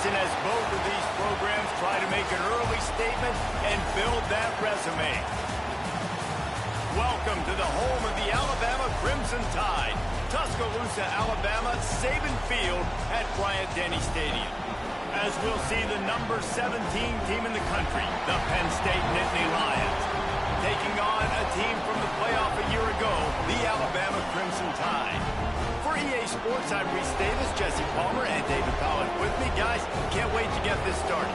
season as both of these programs try to make an early statement and build that resume. Welcome to the home of the Alabama Crimson Tide, Tuscaloosa, Alabama, Saban Field at Bryant-Denny Stadium. As we'll see the number 17 team in the country, the Penn State Nittany Lions, taking on a team from the playoff a year ago, the Alabama Crimson Tide. For EA Sports, I'm Reese Davis, Jesse Palmer, and David Powell with me. Guys, can't wait to get this started.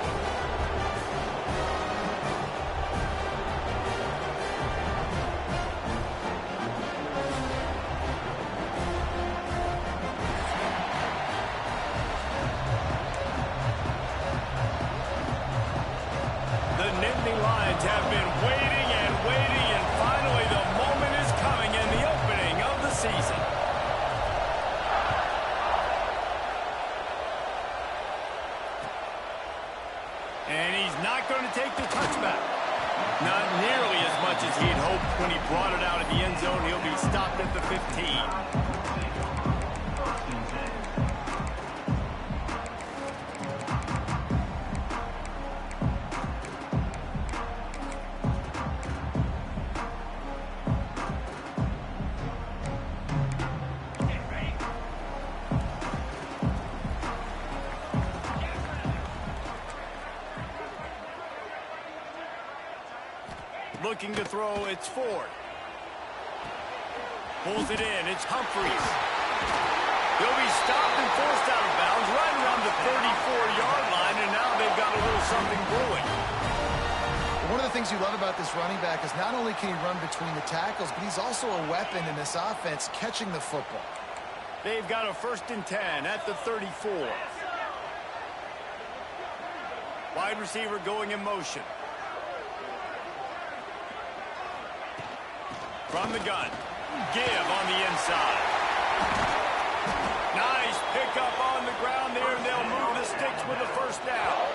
Have been waiting and waiting, and finally the moment is coming in the opening of the season. And he's not going to take the touchback. Not nearly as much as he'd hoped when he brought it out of the end zone. He'll be stopped at the 15. Looking to throw, it's Ford. Pulls it in, it's Humphries. He'll be stopped and forced out of bounds right around the 34-yard line, and now they've got a little something brewing. One of the things you love about this running back is not only can he run between the tackles, but he's also a weapon in this offense catching the football. They've got a 1st and 10 at the 34. Wide receiver going in motion. From the gun, give on the inside. Nice pickup on the ground there, and they'll move the sticks with a 1st down.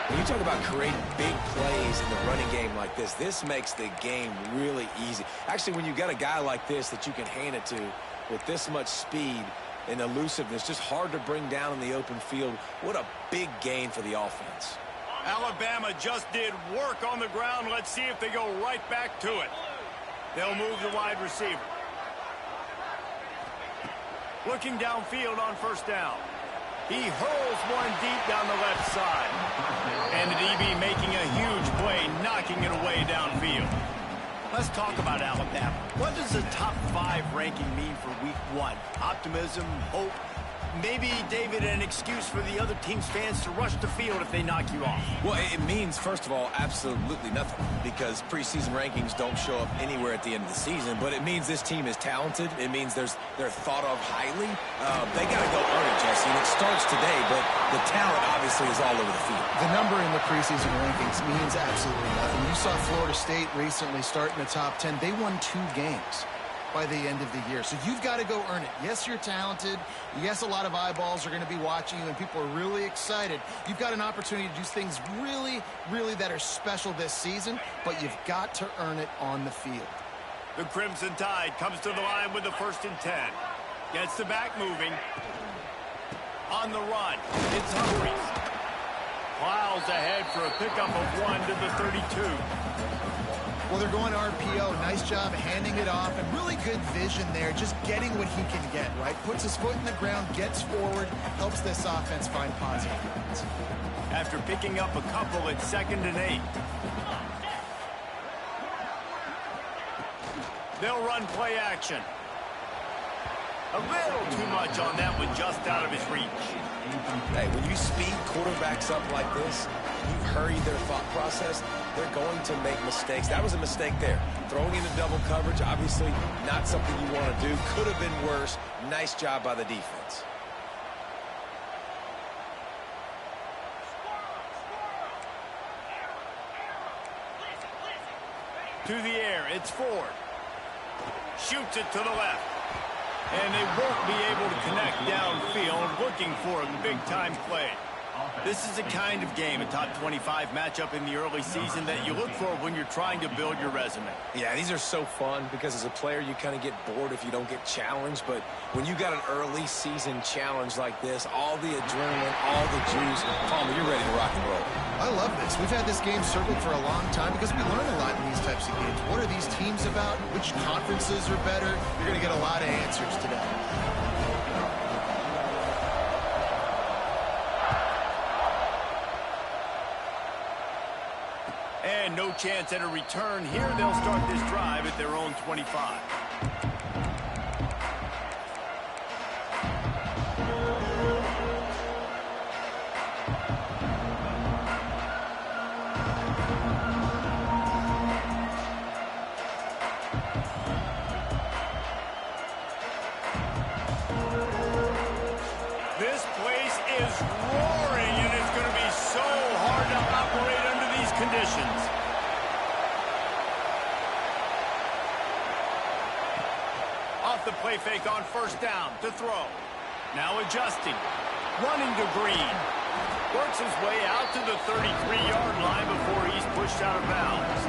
When you talk about creating big plays in the running game like this makes the game really easy. Actually, when you got a guy like this that you can hand it to with this much speed and elusiveness, just hard to bring down in the open field, what a big gain for the offense. Alabama just did work on the ground. Let's see if they go right back to it. They'll move the wide receiver. Looking downfield on 1st down. He hurls one deep down the left side. And the DB making a huge play, knocking it away downfield. Let's talk about Alabama. What does the top 5 ranking mean for week 1? Optimism, hope, maybe, David, an excuse for the other team's fans to rush the field if they knock you off? Well, it means, first of all, absolutely nothing, because preseason rankings don't show up anywhere at the end of the season, but it means this team is talented. It means they're thought of highly. They got to go earn it, Jesse, and it starts today, but the talent obviously is all over the field. The number in the preseason rankings means absolutely nothing. You saw Florida State recently start in the top 10. They won 2 games by the end of the year. So you've got to go earn it. Yes, you're talented. Yes, a lot of eyeballs are going to be watching you, and people are really excited. You've got an opportunity to do things really, really that are special this season, but you've got to earn it on the field. The Crimson Tide comes to the line with the 1st and 10. Gets the back moving. On the run, it's Humphries. Plows ahead for a pickup of 1 to the 32. Well, they're going RPO. Nice job handing it off, and really good vision there, just getting what he can get, right? Puts his foot in the ground, gets forward, helps this offense find positive points. After picking up a couple at 2nd and 8. They'll run play action. A little too much on that one, just out of his reach. Hey, when you speed quarterbacks up like this, you've hurried their thought process, they're going to make mistakes. That was a mistake there. Throwing into double coverage, obviously not something you want to do. Could have been worse. Nice job by the defense. To the air, it's Ford. Shoots it to the left. And they won't be able to connect downfield, looking for a big-time play. This is the kind of game, a top 25 matchup in the early season, that you look for when you're trying to build your resume. Yeah, these are so fun because as a player, you kind of get bored if you don't get challenged. But when you got an early season challenge like this, all the adrenaline, all the juice, Palmer, you're ready to rock and roll. I love this. We've had this game circled for a long time because we learn a lot in these types of games. What are these teams about? Which conferences are better? You're going to get a lot of answers today. And no chance at a return here. They'll start this drive at their own 25. This place is roaring, and it's going to be so hard to operate under these conditions. Off the play fake on first down to throw. Now adjusting. Running to Green. Works his way out to the 33-yard line before he's pushed out of bounds.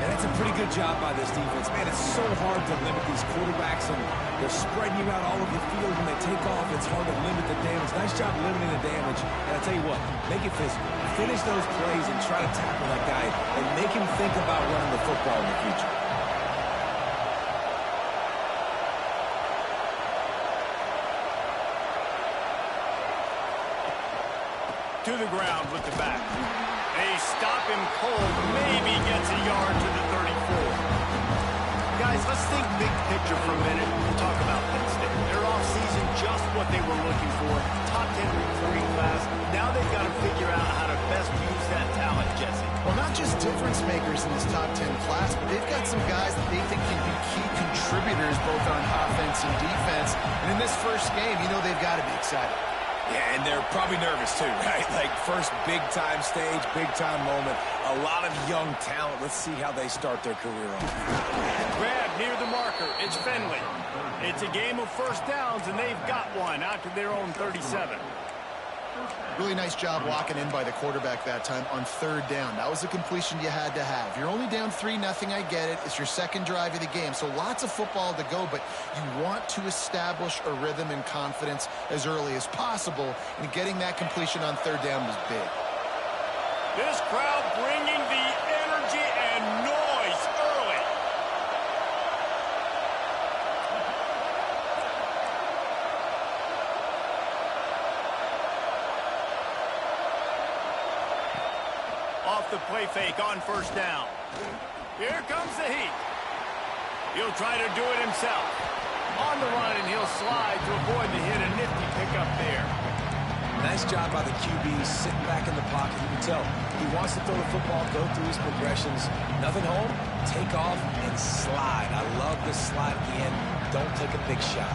And that's a pretty good job by this defense. Man, it's so hard to limit these quarterbacks, and they're spreading you out all over the field. When they take off, it's hard to limit the damage. Nice job limiting the damage. And I tell you what, make it physical. Finish those plays and try to tackle that guy and make him think about running the football in the future. To the ground with the back. They stop him cold. Maybe gets a yard to the 34. Guys, let's think big picture for a minute and talk about Penn State. Their offseason, just what they were looking for. Top 10 recruiting class. Now they've got to figure out how to best use that talent, Jesse. Well, not just difference makers in this top 10 class, but they've got some guys that they think can be key contributors both on offense and defense. And in this first game, you know they've got to be excited. Yeah, and they're probably nervous too, right? Like first big-time stage, big-time moment. A lot of young talent. Let's see how they start their career off. Grab near the marker. It's Finley. It's a game of first downs, and they've got one out to their own 37. Really nice job locking in by the quarterback that time on third down. That was a completion you had to have. You're only down 3-0, I get it. It's your second drive of the game, so lots of football to go, but you want to establish a rhythm and confidence as early as possible, and getting that completion on third down was big. This crowd bringing the energy and noise early. Off the play fake on first down. Here comes the heat. He'll try to do it himself. On the run, and he'll slide to avoid the hit. A nifty pickup there. Nice job by the QB sitting back in the pocket. You can tell he wants to throw the football, go through his progressions. Nothing home, take off, and slide. I love the slide at the end. Don't take a big shot.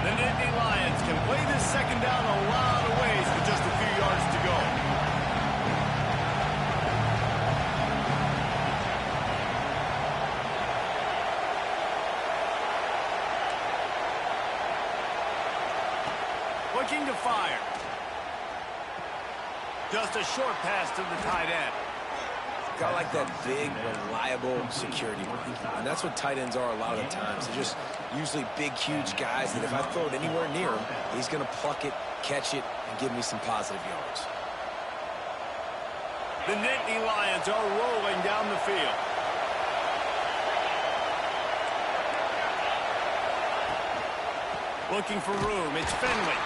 The Nittany Lions can play this second down a lot of ways with just a few yards to go. Looking to fire. Just a short pass to the tight end. Got like that big, reliable security blanket. And that's what tight ends are a lot of the times. They're just usually big, huge guys that if I throw it anywhere near him, he's going to pluck it, catch it, and give me some positive yards. The Nittany Lions are rolling down the field. Looking for room. It's Finley.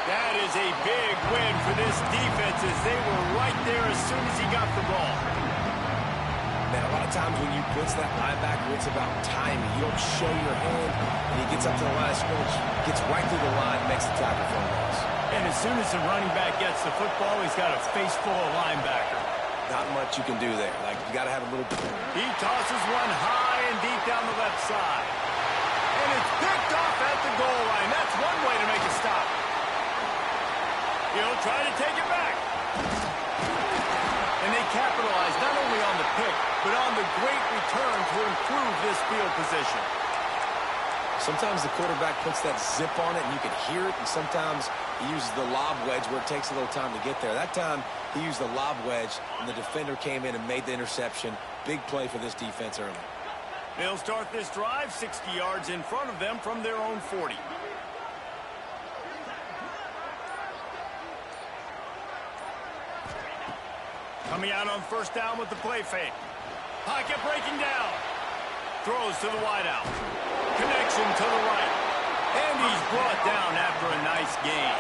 That is a big win for this defense as they were right there as soon as he got the ball. Man, a lot of times when you blitz that linebacker, it's about timing. You don't show your hand, and he gets up to the line of scrimmage, gets right through the line, makes the tackle for a loss. And as soon as the running back gets the football, he's got a face full of linebacker. Not much you can do there. Like, you got to have a little... He tosses one high and deep down the left side. And it's picked off at the goal line. That's one way to make a stop. He'll try to take it back. And they capitalize not only on the pick, but on the great return to improve this field position. Sometimes the quarterback puts that zip on it, and you can hear it, and sometimes he uses the lob wedge where it takes a little time to get there. That time, he used the lob wedge, and the defender came in and made the interception. Big play for this defense early. They'll start this drive 60 yards in front of them from their own 40. Coming out on first down with the play fake. Pocket breaking down. Throws to the wideout. Connection to the right. And he's brought down after a nice gain.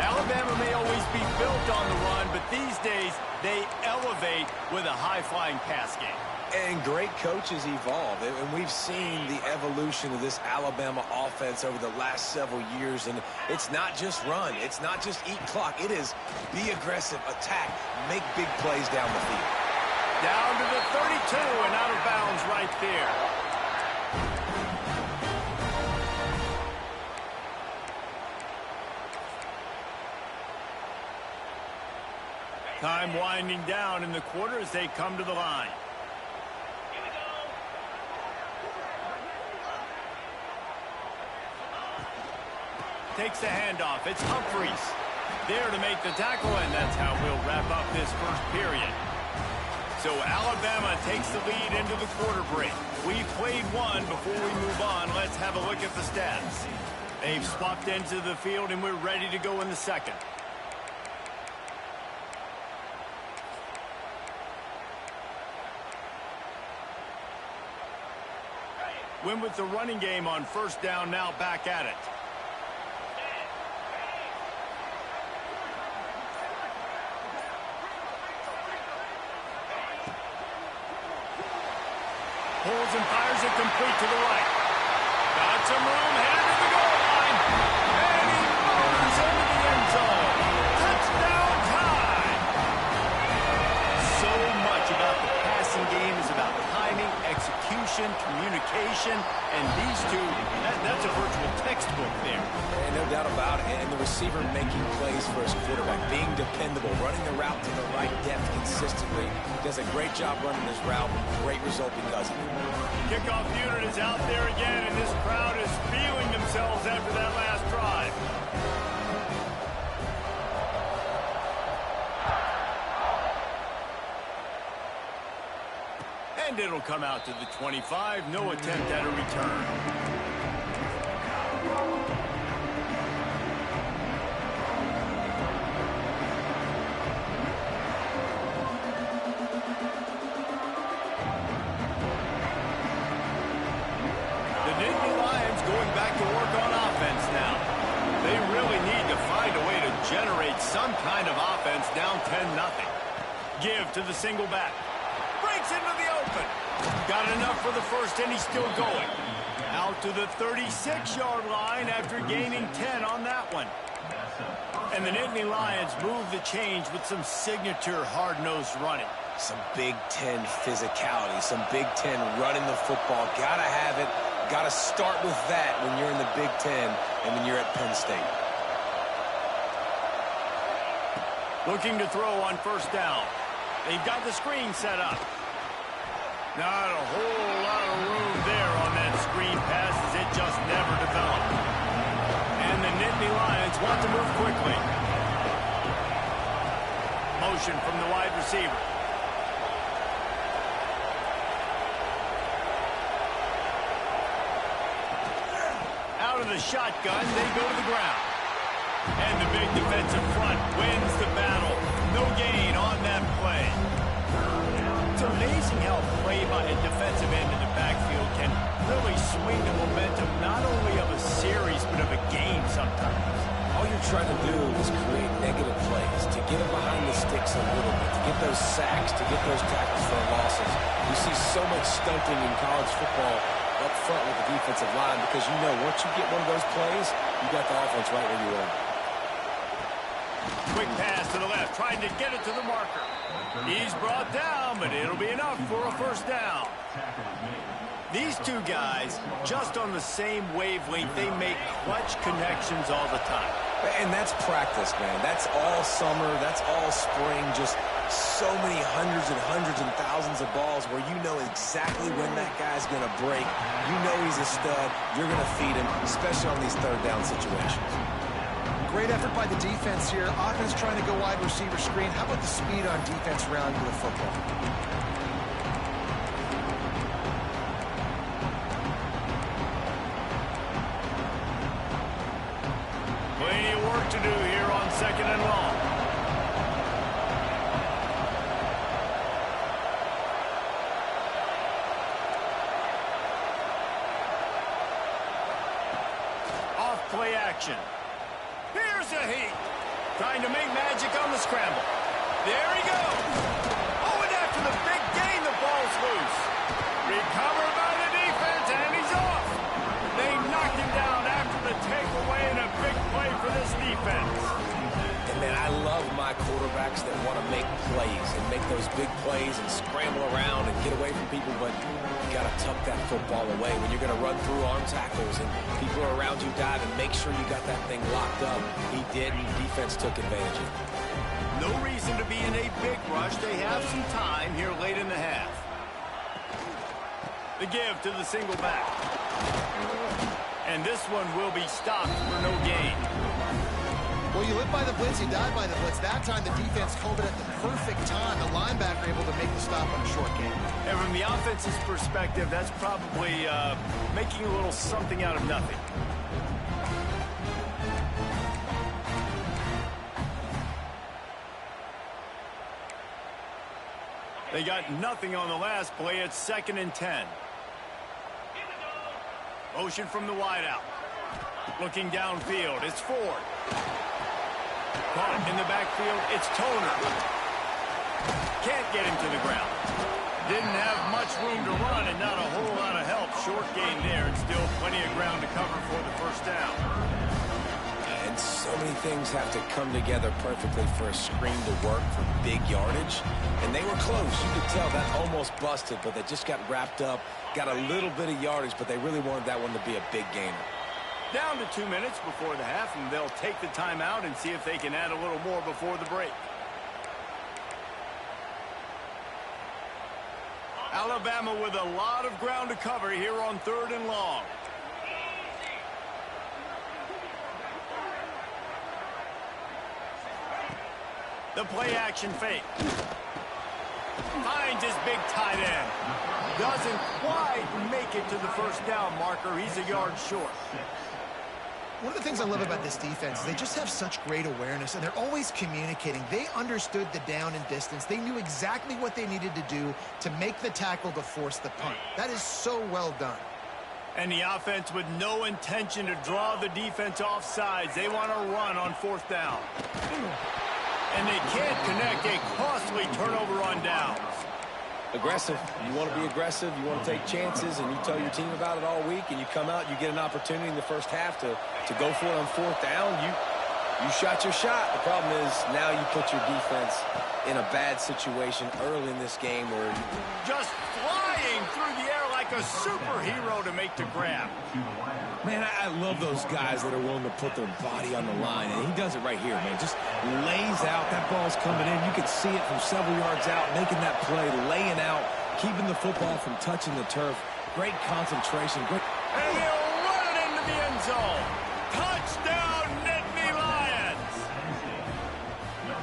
Alabama may always be built on the run, but these days they elevate with a high-flying pass game. And great coaches evolve, and we've seen the evolution of this Alabama offense over the last several years, and it's not just run, it's not just eat clock, it is be aggressive, attack, make big plays down the field. Down to the 32 and out of bounds right there. Time winding down in the quarter as they come to the line. Takes the handoff. It's Humphreys there to make the tackle, and that's how we'll wrap up this first period. So Alabama takes the lead into the quarter break. We've played one. Before we move on, let's have a look at the stats. They've swapped into the field, and we're ready to go in the second. Win with the running game on first down, now back at it. Pulls and fires it complete to the right. Got some room, headed to the goal line. And he motors into the end zone. Touchdown time. So much about the passing game is about timing, execution, communication, and these two, that's a virtual textbook there. And no doubt about it. And the receiver making plays for his quarterback, being dependable, running the route to the right depth consistently. Does a great job running his route. Great result because of it. Kickoff unit is out there again, and this crowd is feeling themselves after that last drive. And it'll come out to the 25. No attempt at a return. The Nittany Lions going back to work on offense now. They really need to find a way to generate some kind of offense down 10-0. Give to the single back. Breaks into the open. Got enough for the first, and he's still going. Out to the 36-yard line after gaining 10 on that one. And the Nittany Lions move the change with some signature hard-nosed running. Some Big Ten physicality, some Big Ten running the football. Gotta have it. Gotta start with that when you're in the Big Ten and when you're at Penn State. Looking to throw on first down. They've got the screen set up. Not a whole lot of room there on that screen pass as it just never developed. And the Nittany Lions want to move quickly. Motion from the wide receiver. Out of the shotgun, they go to the ground. And the big defensive front wins the battle. No gain on that play. It's amazing how play by a defensive end in the backfield can really swing the momentum not only of a series but of a game sometimes. All you're trying to do is create negative plays, to get them behind the sticks a little bit, to get those sacks, to get those tackles for losses. You see so much stunting in college football up front with the defensive line because you know once you get one of those plays, you got the offense right where you are. Quick pass to the left, trying to get it to the marker. He's brought down, but it'll be enough for a first down. These two guys, just on the same wavelength, they make clutch connections all the time. And that's practice, man. That's all summer. That's all spring. Just so many hundreds and thousands of balls where you know exactly when that guy's going to break. You know he's a stud. You're going to feed him, especially on these third down situations. Great effort by the defense here. Offense trying to go wide receiver screen. How about the speed on defense rallying to the football? Plenty of work to do here on 2nd and long. Off play action. Here's a heat. Trying to make magic on the scramble. There he goes. Oh, and after the big gain, the ball's loose. Recovered by the defense, and he's off. They knocked him down after the takeaway, and a big play for this defense. And, man, I love my quarterbacks that want to make plays and make those big plays and scramble around and get away from people, but you got to tuck that football away when you're going to run through arm tackles and people are around you dive and make sure you got that thing locked up. He did, and defense took advantage of it. No reason to be in a big rush. They have some time here late in the half. The give to the single back. And this one will be stopped for no gain. Well, you live by the blitz, you die by the blitz. That time the defense called it at the perfect time. The linebacker able to make the stop on a short gain. And from the offense's perspective, that's probably making a little something out of nothing. They got nothing on the last play. It's 2nd and 10. Motion from the wideout. Looking downfield. It's Ford. Caught in the backfield. It's Toner. Can't get him to the ground. Didn't have much room to run and not a whole lot of help. Short gain there and still plenty of ground to cover for the first down. And so many things have to come together perfectly for a screen to work for big yardage. And they were close. You could tell that almost busted, but they just got wrapped up, got a little bit of yardage, but they really wanted that one to be a big gainer. Down to 2 minutes before the half, and they'll take the timeout and see if they can add a little more before the break. Alabama with a lot of ground to cover here on 3rd and long. The play action fake. Finds his big tight end. Doesn't quite make it to the first down marker. He's a yard short. One of the things I love about this defense is they just have such great awareness, and they're always communicating. They understood the down and distance. They knew exactly what they needed to do to make the tackle to force the punt. That is so well done. And the offense with no intention to draw the defense off sides. They want to run on 4th down. And they can't connect a costly turnover on downs. Aggressive. You want to be aggressive. You want to take chances, and you tell your team about it all week, and you come out, you get an opportunity in the first half to go for it on 4th down. You shot your shot. The problem is now you put your defense in a bad situation early in this game where just flying through the air like a superhero to make the grab. Man, I love those guys that are willing to put their body on the line, and he does it right here, man. Just lays out. That ball's coming in. You can see it from several yards out, making that play, laying out, keeping the football from touching the turf. Great concentration. Great. And he'll run it into the end zone. Touchdown, Nittany Lions.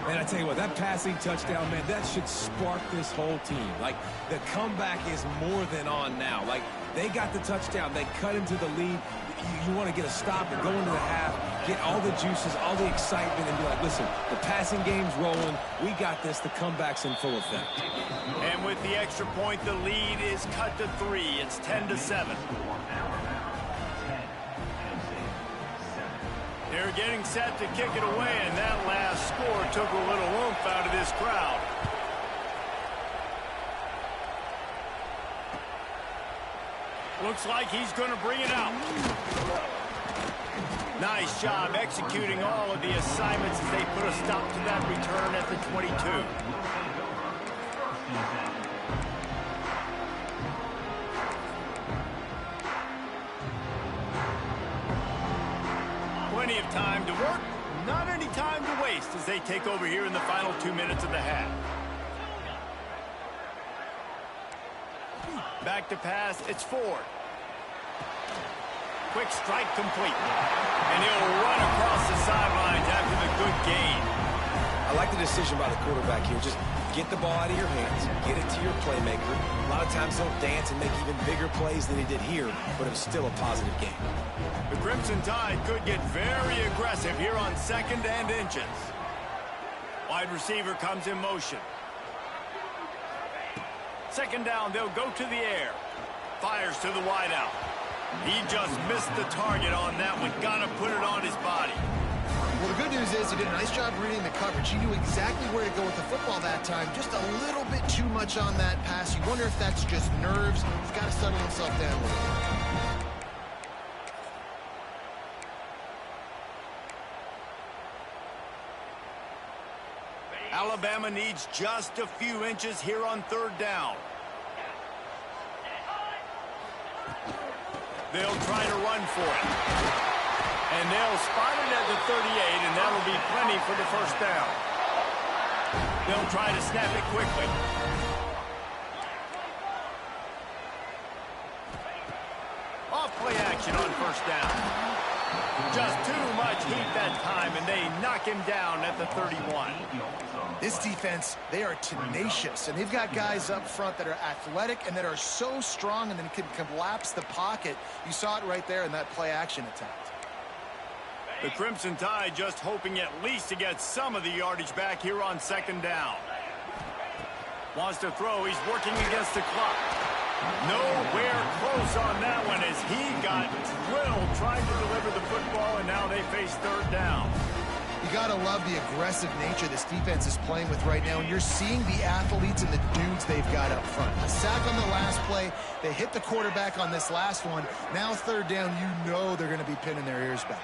Man, I tell you what, that passing touchdown, man, that should spark this whole team. Like, the comeback is more than on now. Like, they got the touchdown. They cut into the lead. You want to get a stop and go into the half, get all the juices, all the excitement, and be like, listen, the passing game's rolling. We got this. The comeback's in full effect. And with the extra point, the lead is cut to 3. It's 10-7. They're getting set to kick it away, and that last score took a little oomph out of this crowd. Looks like he's going to bring it out. Nice job executing all of the assignments as they put a stop to that return at the 22. Plenty of time to work, not any time to waste as they take over here in the final 2 minutes of the half. Back to pass. It's Ford. Quick strike complete. And he'll run across the sidelines after the good gain. I like the decision by the quarterback here. Just get the ball out of your hands, get it to your playmaker. A lot of times he'll dance and make even bigger plays than he did here, but it was still a positive game. The Crimson Tide could get very aggressive here on 2nd and inches. Wide receiver comes in motion. 2nd down, they'll go to the air. Fires to the wideout. He just missed the target on that one. Got to put it on his body. Well, the good news is he did a nice job reading the coverage. He knew exactly where to go with the football that time. Just a little bit too much on that pass. You wonder if that's just nerves. He's got to settle himself down a little bit. Alabama needs just a few inches here on 3rd down. They'll try to run for it. And they'll spot it at the 38, and that'll be plenty for the 1st down. They'll try to snap it quickly. Off play action on 1st down. Just too much heat that time, and they knock him down at the 31. This defense, they are tenacious, and they've got guys up front that are athletic and that are so strong and then can collapse the pocket. You saw it right there in that play action attempt. The Crimson Tide just hoping at least to get some of the yardage back here on 2nd down. Wants to throw. He's working against the clock. Nowhere close on that one as he got drilled trying to deliver the football, and now they face 3rd down. You got to love the aggressive nature this defense is playing with right now, and you're seeing the athletes and the dudes they've got up front. A sack on the last play. They hit the quarterback on this last one. Now 3rd down, you know they're going to be pinning their ears back.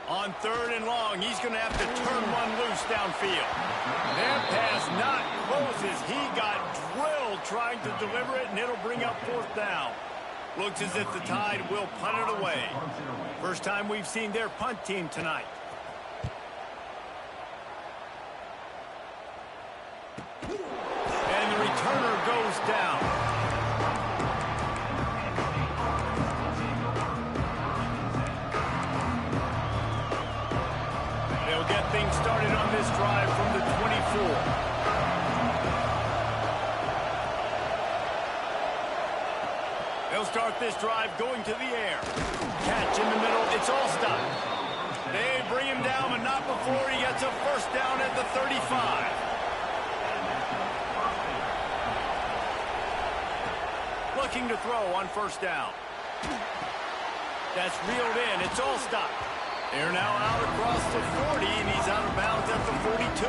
On 3rd and long, he's going to have to turn one loose downfield. That pass not close as he got drilled trying to deliver it, and it'll bring up 4th down. Looks as if the Tide will punt it away. First time we've seen their punt team tonight. And the returner goes down. They'll get things started on this drive from the 24. They'll start this drive going to the air. Catch in the middle. It's all stopped. They bring him down, but not before he gets a 1st down at the 35. Looking to throw on 1st down. That's reeled in. It's all stopped. They're now out across the 40, and he's out of bounds at the 42.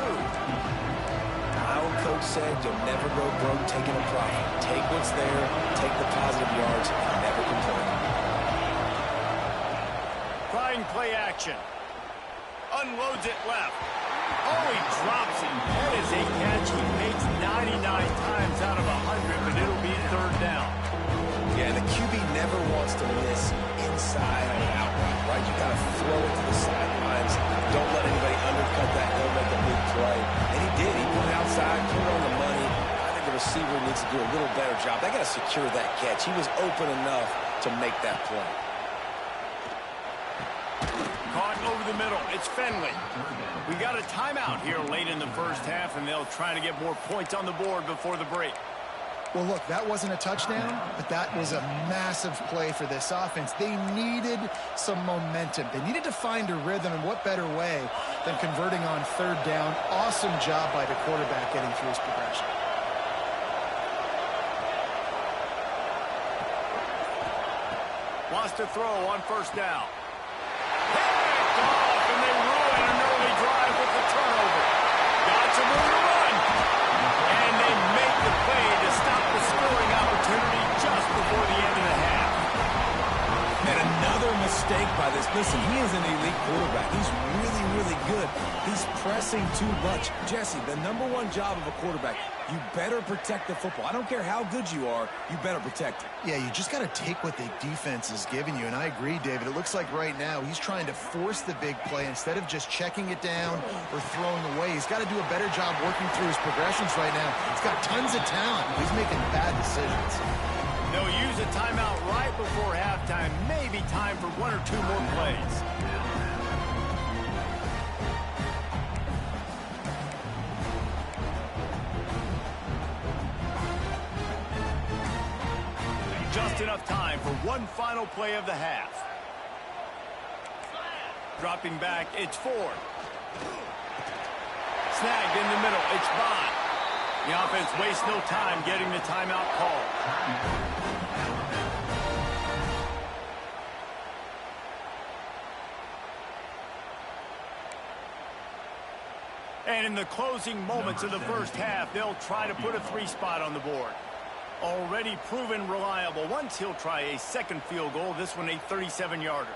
My old coach said you'll never go broke taking a profit. Take what's there, take the positive yards, and never complain. Trying play action. Unloads it left. Oh, he drops it. That is a catch he makes 99 times out of 100, but it'll be 3rd down. Yeah, the QB never wants to miss inside or outright, right? You got to throw it to the sidelines. Don't let anybody undercut that. He'll make a big play. And he did. He put it outside, put it on the money. I think the receiver needs to do a little better job. They got to secure that catch. He was open enough to make that play. Caught over the middle. It's Finley. We got a timeout here late in the 1st half, and they'll try to get more points on the board before the break. Well, look, that wasn't a touchdown, but that was a massive play for this offense. They needed some momentum. They needed to find a rhythm, and what better way than converting on 3rd down. Awesome job by the quarterback getting through his progression. Wants to throw on 1st down. Picked off, and they ruin an early drive with the turnover. Got some room to run. And they make the play to stop the scoring opportunity just before the end of the half. And another mistake mistake by this. Listen, he is an elite quarterback. He's really, really good. He's pressing too much. Jesse, the #1 job of a quarterback, you better protect the football. I don't care how good you are, you better protect it. Yeah, you just got to take what the defense is giving you, and I agree, David. It looks like right now he's trying to force the big play instead of just checking it down or throwing away. He's got to do a better job working through his progressions right now. He's got tons of talent. He's making bad decisions. They'll use a timeout right before halftime. Maybe time for 1 or 2 more plays. Just enough time for one final play of the half. Dropping back, it's Ford. Snagged in the middle, it's Bond. The offense wastes no time getting the timeout called. And in the closing moments of the first half, they'll try to put a 3 spot on the board. Already proven reliable. Once he'll try a second field goal, this one a 37-yarder.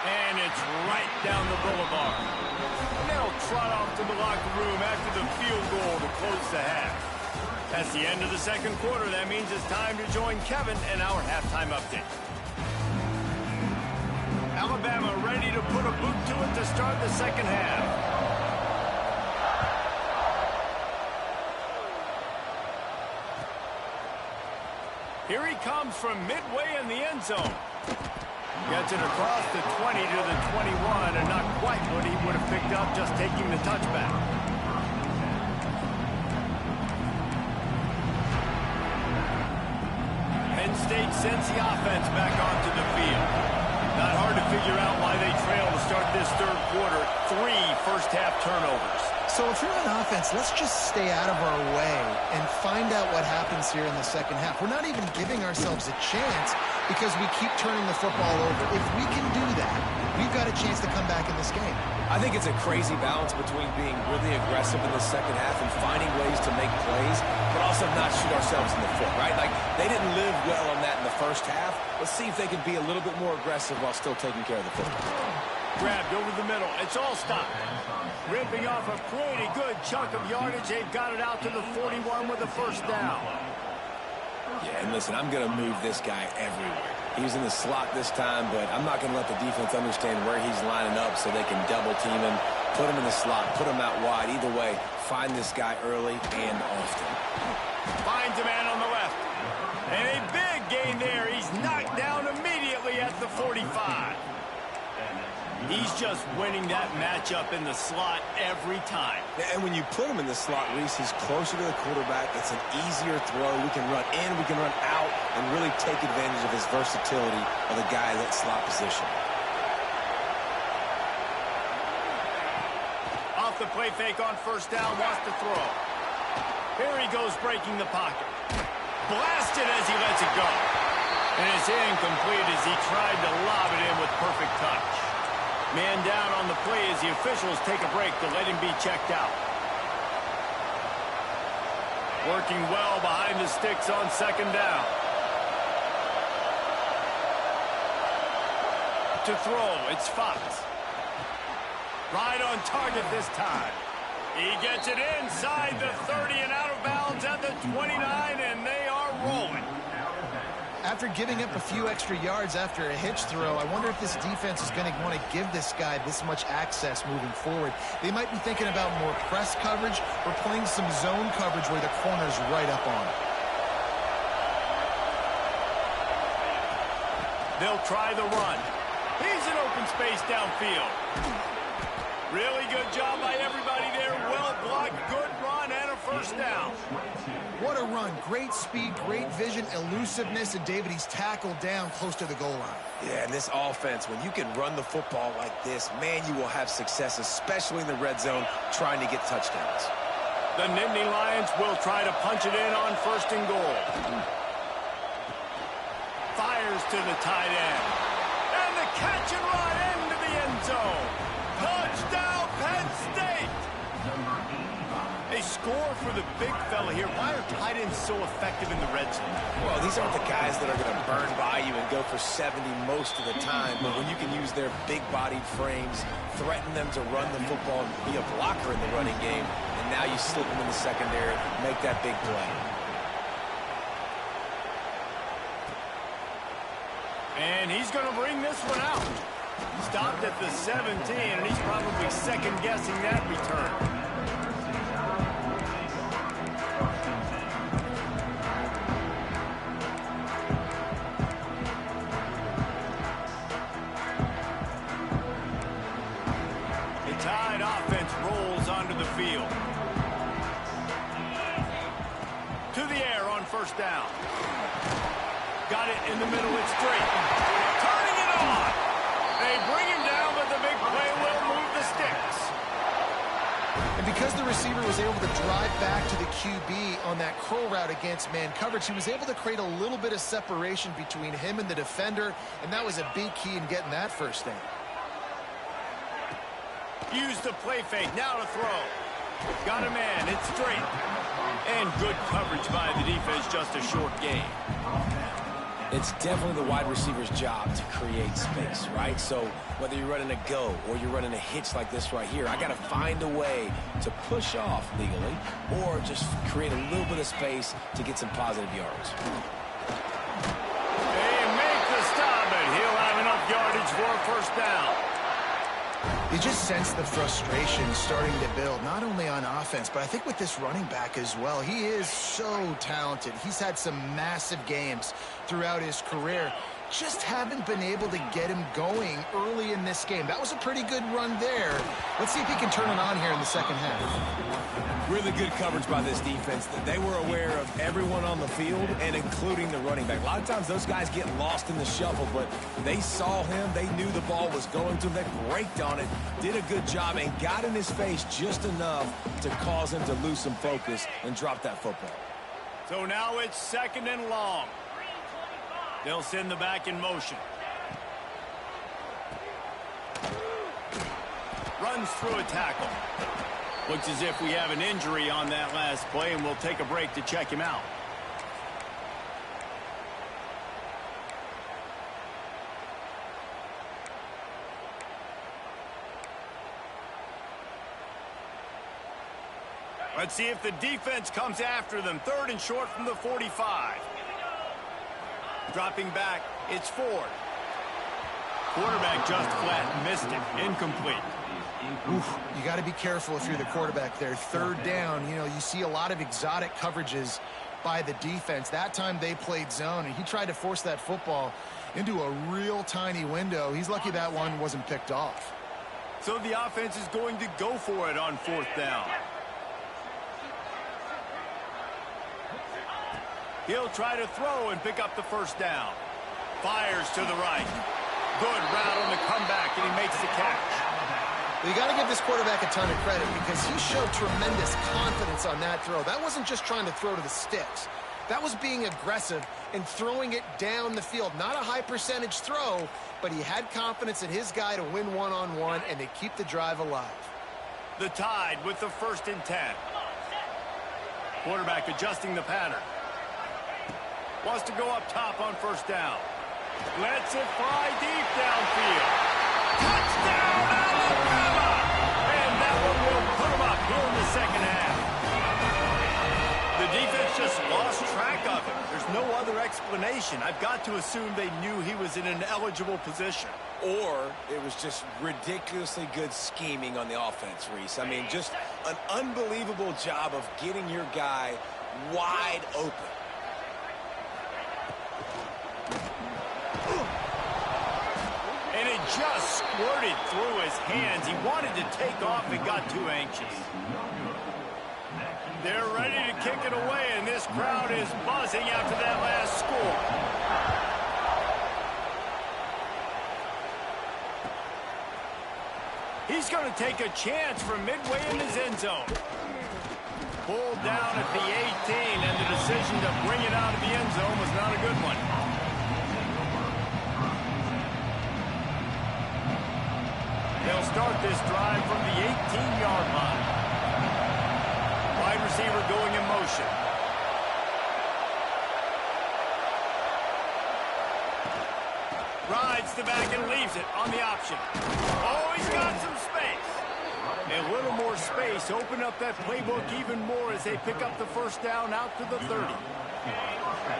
And it's right down the boulevard. They'll trot off to the locker room after the field goal to close the half. That's the end of the second quarter. That means it's time to join Kevin and our halftime update. Alabama ready to put a boot to it to start the second half. Here he comes from midway in the end zone. Gets it across the 20 to the 21, and not quite what he would have picked up just taking the touchback. Penn State sends the offense back onto the field. Not hard to figure out why they trail to start this third quarter. 3 first-half turnovers. So if you're on offense, let's just stay out of our way and find out what happens here in the second half. We're not even giving ourselves a chance because we keep turning the football over. If we can do that, we've got a chance to come back in this game. I think it's a crazy balance between being really aggressive in the second half and finding ways to make plays, but also not shoot ourselves in the foot, right? Like, they didn't live well on that in the first half. Let's see if they can be a little bit more aggressive while still taking care of the football. Grabbed over the middle. It's all stopped. Ripping off a pretty good chunk of yardage. They've got it out to the 41 with a first down. Yeah, and listen, I'm going to move this guy everywhere. He's in the slot this time, but I'm not going to let the defense understand where he's lining up so they can double team him, put him in the slot, put him out wide. Either way, find this guy early and often. Finds a man on the left. And a big gain there. He's knocked down immediately at the 45. He's just winning that matchup in the slot every time. And when you put him in the slot, Reese, he's closer to the quarterback. It's an easier throw. We can run in, we can run out, and really take advantage of his versatility of the guy in that slot position. Off the play fake on first down, wants to throw. Here he goes breaking the pocket. Blasted as he lets it go. And it's incomplete as he tried to lob it in with perfect touch. Man down on the play as the officials take a break to let him be checked out. Working well behind the sticks on second down. To throw, it's Fox. Right on target this time. He gets it inside the 30 and out of bounds at the 29, and they are rolling. After giving up a few extra yards after a hitch throw, I wonder if this defense is going to want to give this guy this much access moving forward. They might be thinking about more press coverage or playing some zone coverage where the corner's right up on it. They'll try the run. He's in open space downfield. Really good job by everybody there. Well blocked, good run, and a first down. What a run. Great speed, great vision, elusiveness, and David, he's tackled down close to the goal line. Yeah, and this offense, when you can run the football like this, man, you will have success, especially in the red zone, trying to get touchdowns. The Nittany Lions will try to punch it in on first and goal. Fires to the tight end. And the catch and run into the end zone. Touchdown, Penn State! They score for the big fella here. Why are tight ends so effective in the red zone? Well, these aren't the guys that are going to burn by you and go for 70 most of the time, but when you can use their big-bodied frames, threaten them to run the football and be a blocker in the running game, and now you slip them in the secondary, make that big play. And he's going to bring this one out. Stopped at the 17, and he's probably second-guessing that return. The Tide offense rolls onto the field. To the air on first down. Got it in the middle, it's straight. Turning it on. They bring him down, but the big play will move the sticks. And because the receiver was able to drive back to the QB on that curl route against man coverage, he was able to create a little bit of separation between him and the defender, and that was a big key in getting that first down. Use the play fake, now to throw. Got a man, it's straight. And good coverage by the defense, just a short gain. It's definitely the wide receiver's job to create space, right? So whether you're running a go or you're running a hitch like this right here, I got to find a way to push off legally or just create a little bit of space to get some positive yards. They make the stop, and he'll have enough yardage for a first down. You just sense the frustration starting to build, not only on offense, but I think with this running back as well. He is so talented. He's had some massive games throughout his career. Just haven't been able to get him going early in this game. That was a pretty good run there. Let's see if he can turn it on here in the second half. Really good coverage by this defense. They were aware of everyone on the field and including the running back. A lot of times those guys get lost in the shuffle, but they saw him. They knew the ball was going to him. They braked on it, did a good job, and got in his face just enough to cause him to lose some focus and drop that football. So now it's second and long. They'll send the back in motion. Runs through a tackle. Looks as if we have an injury on that last play, and we'll take a break to check him out. Let's see if the defense comes after them. Third and short from the 45. Dropping back, it's Ford. Quarterback just flat, missed it, incomplete. Oof, you got to be careful if you're the quarterback there. Third down, you know, you see a lot of exotic coverages by the defense. That time they played zone, and he tried to force that football into a real tiny window. He's lucky that one wasn't picked off. So the offense is going to go for it on fourth down. He'll try to throw and pick up the first down. Fires to the right. Good route on the comeback, and he makes the catch. Well, you got to give this quarterback a ton of credit because he showed tremendous confidence on that throw. That wasn't just trying to throw to the sticks. That was being aggressive and throwing it down the field. Not a high percentage throw, but he had confidence in his guy to win one-on-one and to keep the drive alive. The Tide with the 1st and 10. Quarterback adjusting the pattern. Wants to go up top on first down. Lets it fly deep downfield. Touchdown, Alabama! And that one will put them up here in the second half. The defense just lost track of him. There's no other explanation. I've got to assume they knew he was in an eligible position. Or it was just ridiculously good scheming on the offense, Reese. I mean, just an unbelievable job of getting your guy wide open. And it just squirted through his hands. He wanted to take off and got too anxious. They're ready to kick it away, and this crowd is buzzing after that last score. He's going to take a chance from midway in his end zone. Pulled down at the 18, and the decision to bring it out of the end zone was not a good one. They'll start this drive from the 18-yard line. Wide Rides the back and leaves it on the option. Oh, he's got some space. A little more space. Open up that playbook even more as they pick up the first down out to the 30.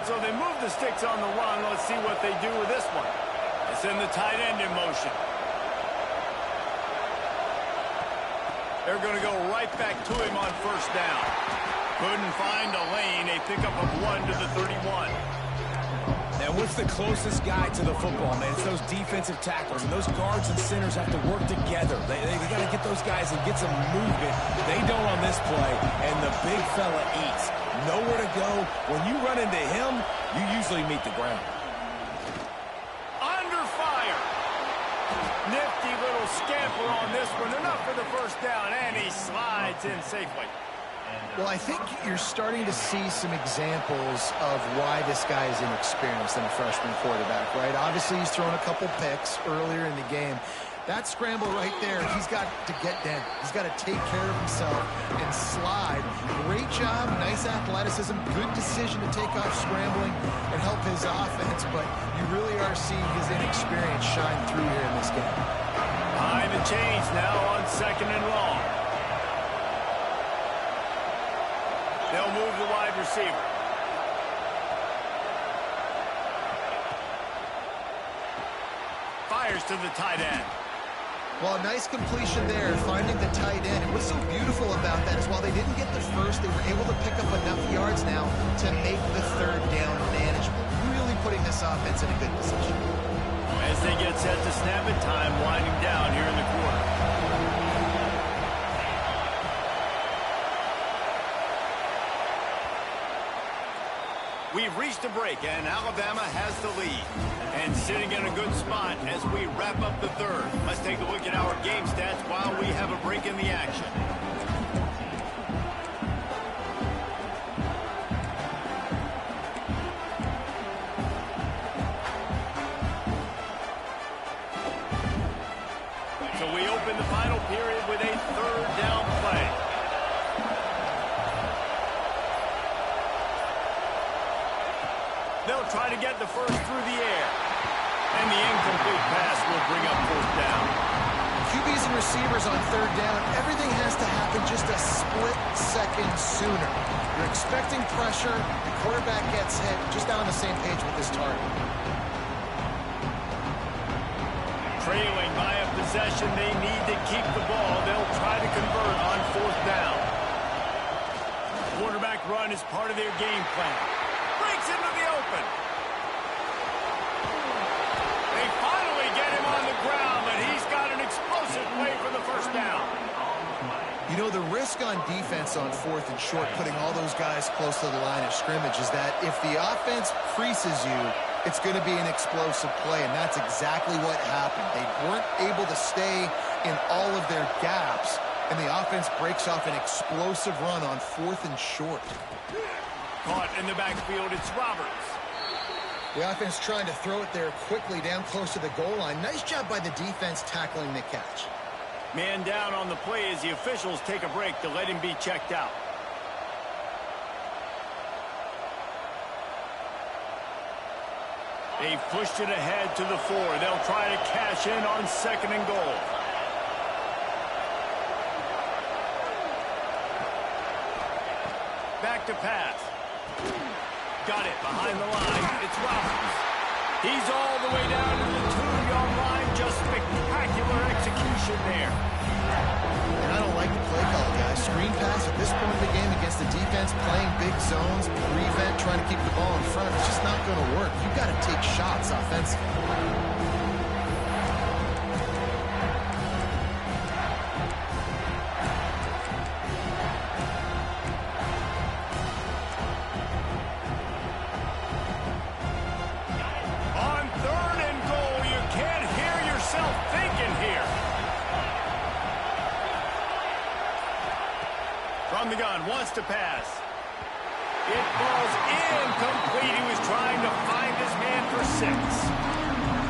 So they move the sticks on the run. Let's see what they do with this one. They send the tight end in motion. They're going to go right back to him on first down. Couldn't find a lane. A pickup of 1 to the 31. Now, what's the closest guy to the football, man? It's those defensive tackles, and those guards and centers have to work together. They got to get those guys and get some movement. They don't on this play, and the big fella eats. Nowhere to go. When you run into him, you usually meet the ground. Under fire. Nifty little scamper on this one. Enough for the first down, and he slides in safely. Well, I think you're starting to see some examples of why this guy is inexperienced in a freshman quarterback, right? Obviously, he's thrown a couple picks earlier in the game. That scramble right there, he's got to get down. He's got to take care of himself and slide. Great job, nice athleticism, good decision to take off scrambling and help his offense, but you really are seeing his inexperience shine through here in this game. Time and change now on 2nd and long. They'll move the wide receiver. Fires to the tight end. Well, a nice completion there, finding the tight end. And what's so beautiful about that is while they didn't get the first, they were able to pick up enough yards now to make the 3rd down manageable. Really putting this offense in a good position. As they get set to snap it, time winding down here in the quarter. We've reached a break, and Alabama has the lead. And sitting in a good spot as we wrap up the 3rd. Let's take a look at our game stats while we have a break in the action. So we open the final period with a 3rd down play. They'll try to get the first through the air. And the incomplete pass will bring up 4th down. QBs and receivers on 3rd down, everything has to happen just a split second sooner. You're expecting pressure, the quarterback gets hit, just on the same page with his target. Trailing by a possession, they need to keep the ball. They'll try to convert on 4th down. Quarterback run is part of their game plan. Breaks into the open. They finally get him on the ground, but he's got an explosive play for the first down. You know, the risk on defense on 4th and short, putting all those guys close to the line of scrimmage, is that if the offense creases you, it's going to be an explosive play, and that's exactly what happened. They weren't able to stay in all of their gaps, and the offense breaks off an explosive run on 4th and short. Caught in the backfield, it's Roberts. The offense trying to throw it there quickly down close to the goal line. Nice job by the defense tackling the catch. Man down on the play as the officials take a break to let him be checked out. They've pushed it ahead to the 4. They'll try to cash in on 2nd and goal. Back to pass. Got it behind the line. It's Roberts. He's all the way down to the 2-yard line. Just spectacular execution there. And I don't like the play call, guys. Screen pass at this point in the game against the defense, playing big zones, prevent, trying to keep the ball in front. It's just not going to work. You've got to take shots offensively. From the gun, wants to pass. It falls incomplete. He was trying to find his man for 6.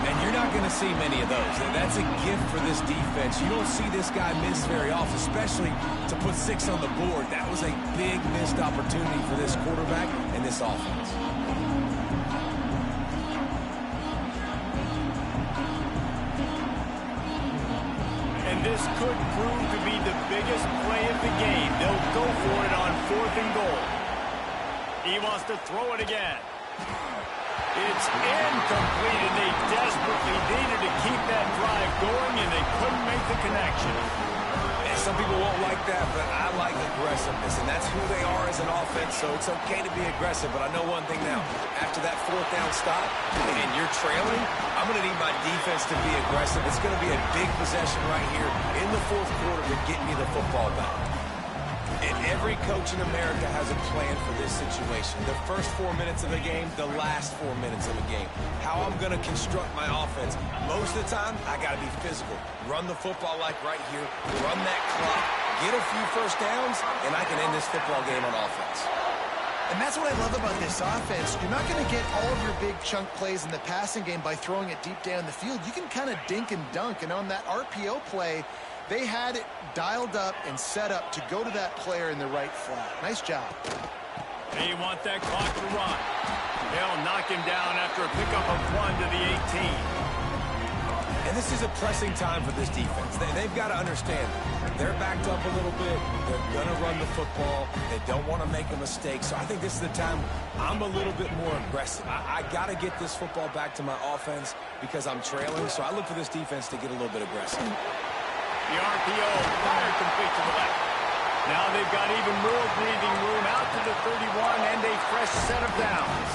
And you're not going to see many of those. That's a gift for this defense. You don't see this guy miss very often, especially to put 6 on the board. That was a big missed opportunity for this quarterback and this offense. this could prove to be the biggest play of the game. They'll go for it on 4th and goal. He wants to throw it again. It's incomplete, and they desperately needed to keep that drive going, and they couldn't make the connection. And some people won't like that, but I like aggressiveness, and that's who they are as an offense, so it's okay to be aggressive. But I know one thing now. After that 4th down stop, and you're trailing, I'm going to need my defense to be aggressive. It's going to be a big possession right here in the 4th quarter to get me the football back. And every coach in America has a plan for this situation. The first 4 minutes of the game, the last 4 minutes of the game. How I'm going to construct my offense. Most of the time, I got to be physical. Run the football like right here. Run that clock. Get a few first downs, and I can end this football game on offense. And that's what I love about this offense. You're not going to get all of your big chunk plays in the passing game by throwing it deep down the field. You can kind of dink and dunk. And on that RPO play, they had it dialed up and set up to go to that player in the right flat. Nice job. They want that clock to run. They'll knock him down after a pickup of 1 to the 18. And this is a pressing time for this defense. They've got to understand, they're backed up a little bit. They're going to run the football. They don't want to make a mistake. So I think this is the time I'm a little bit more aggressive. I got to get this football back to my offense because I'm trailing. So I look for this defense to get a little bit aggressive. The RPO fired complete to the left. Now they've got even more breathing room out to the 31 and a fresh set of downs.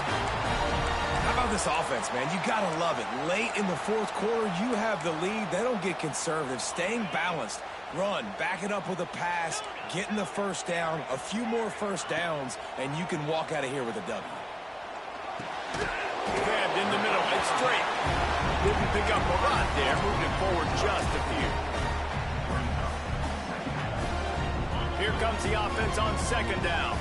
How about this offense, man? You got to love it. Late in the 4th quarter, you have the lead. They don't get conservative. Staying balanced. Run. Back it up with a pass. Getting the first down. A few more first downs, and you can walk out of here with a W. Grabbed in the middle. It's straight. Didn't pick up a lot there. Moved it forward just a few. Here comes the offense on 2nd down.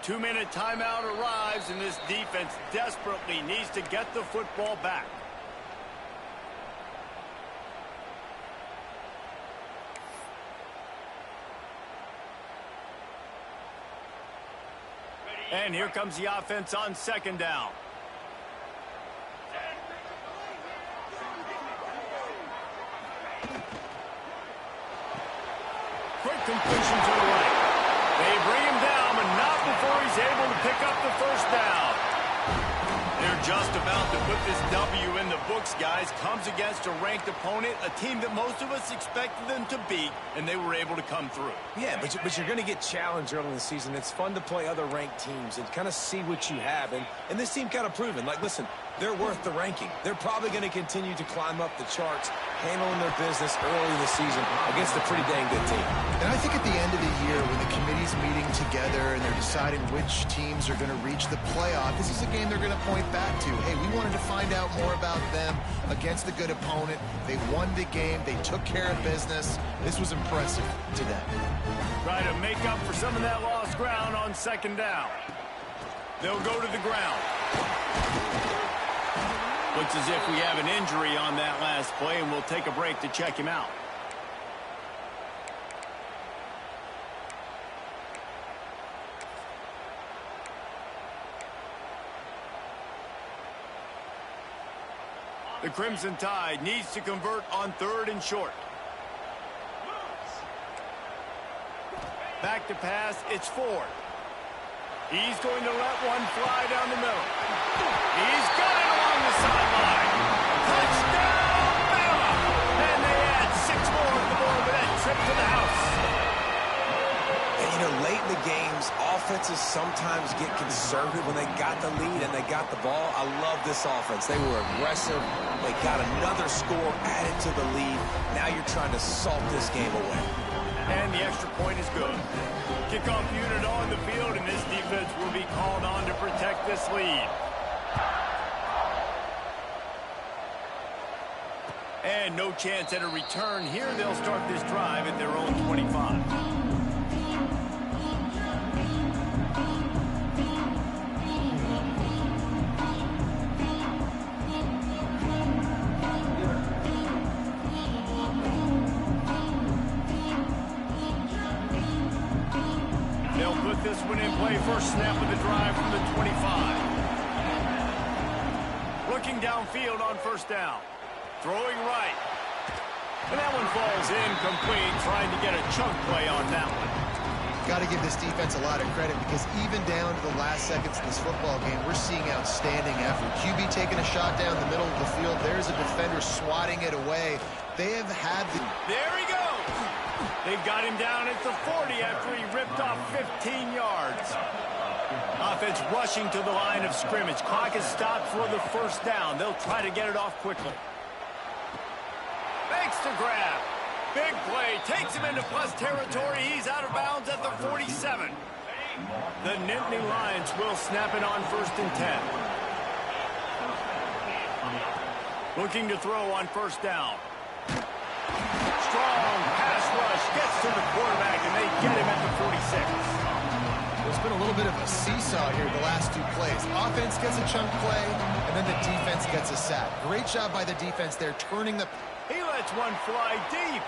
Two-minute timeout arrives, and this defense desperately needs to get the football back. And here comes the offense on 2nd down. Quick completion to the right. They bring him down, but not before he's able to pick up the first down. They're just about to put this W in the books, guys. Comes against a ranked opponent, a team that most of us expected them to beat, and they were able to come through. Yeah, but you're going to get challenged early in the season. It's fun to play other ranked teams and kind of see what you have. And this team kind of proven, like, listen, they're worth the ranking. They're probably going to continue to climb up the charts, handling their business early in the season against a pretty dang good team. And I think at the end of the year, when the committee's meeting together and they're deciding which teams are going to reach the playoff, this is a game they're going to point back to. Hey, we wanted to find out more about them against a good opponent. They won the game. They took care of business. This was impressive to them. Try to make up for some of that lost ground on 2nd down. They'll go to the ground. Looks as if we have an injury on that last play, and we'll take a break to check him out. The Crimson Tide needs to convert on 3rd and short. Back to pass, it's Ford. He's going to let one fly down the middle. He's got it along the sideline. Touchdown, Bama! And they add 6 more on the board with that trip to the house. And, you know, late in the games, offenses sometimes get conservative when they got the lead and they got the ball. I love this offense. They were aggressive. They got another score added to the lead. Now you're trying to salt this game away. And the extra point is good. Kickoff unit on the field, and this defense will be called on to protect this lead. And no chance at a return here. They'll start this drive at their own 25. play, first snap of the drive from the 25. Looking downfield on first down. Throwing right. And that one falls incomplete, trying to get a chunk play on that one. Got to give this defense a lot of credit because even down to the last seconds of this football game, we're seeing outstanding effort. QB taking a shot down the middle of the field. There's a defender swatting it away. They have had the... There he goes. They've got him down at the 40 after he ripped off 15 yards. Offense rushing to the line of scrimmage. Clock is stopped for the first down. They'll try to get it off quickly. Makes the grab. Big play. Takes him into plus territory. He's out of bounds at the 47. The Nittany Lions will snap it on 1st and 10. Looking to throw on first down. Strong pass rush. Gets to the quarterback, and they get him at the 46. There's been a little bit of a seesaw here the last two plays. Offense gets a chunk play, and then the defense gets a sack. Great job by the defense there, turning the... He lets one fly deep.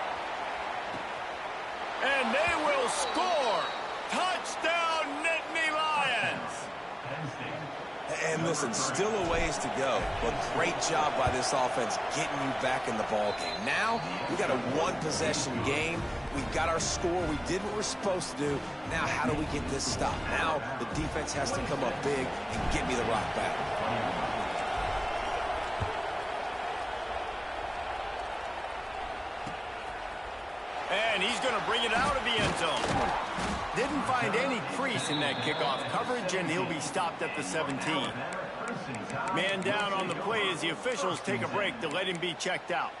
And they will score. Touchdown, Nittany Lions. And listen, still a ways to go, but great job by this offense getting you back in the ball game. Now, we got a one-possession game. We've got our score. We did what we're supposed to do. Now, how do we get this stopped? Now, the defense has to come up big and get me the rock back. And he's going to bring it out of the end zone. Didn't find any crease in that kickoff coverage, and he'll be stopped at the 17. Man down on the play as the officials take a break to let him be checked out.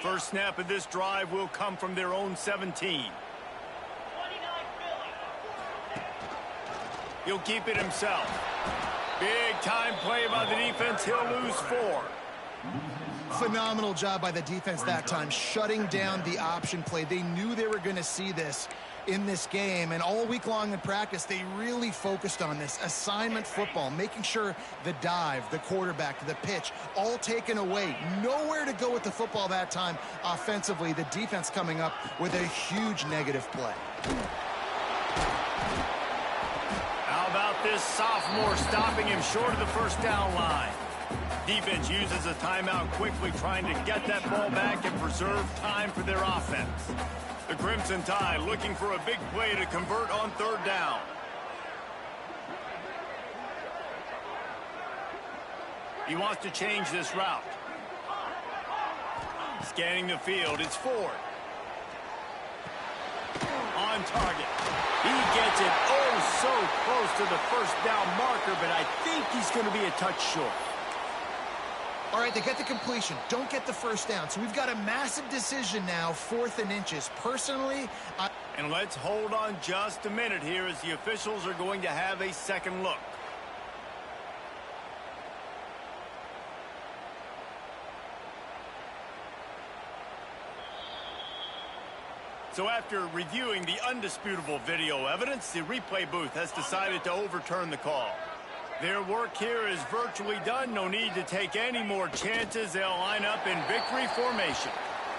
First snap of this drive will come from their own 17. He'll keep it himself. Big time play by the defense. He'll lose 4. Phenomenal job by the defense that time, shutting down the option play. They knew they were going to see this in this game, and all week long in practice, they really focused on this assignment football, making sure the dive, the quarterback, the pitch, all taken away. Nowhere to go with the football that time offensively. The defense coming up with a huge negative play. How about this sophomore stopping him short of the first down line? Defense uses a timeout quickly, trying to get that ball back and preserve time for their offense. The Crimson Tide looking for a big play to convert on third down. He wants to change this route. Scanning the field, it's Ford. On target. He gets it so close to the first down marker, but I think he's going to be a touch short. All right, they get the completion. Don't get the first down. So we've got a massive decision now, 4th and inches. Personally, And let's hold on just a minute here as the officials are going to have a second look. So after reviewing the undisputable video evidence, the replay booth has decided to overturn the call. Their work here is virtually done. No need to take any more chances. They'll line up in victory formation.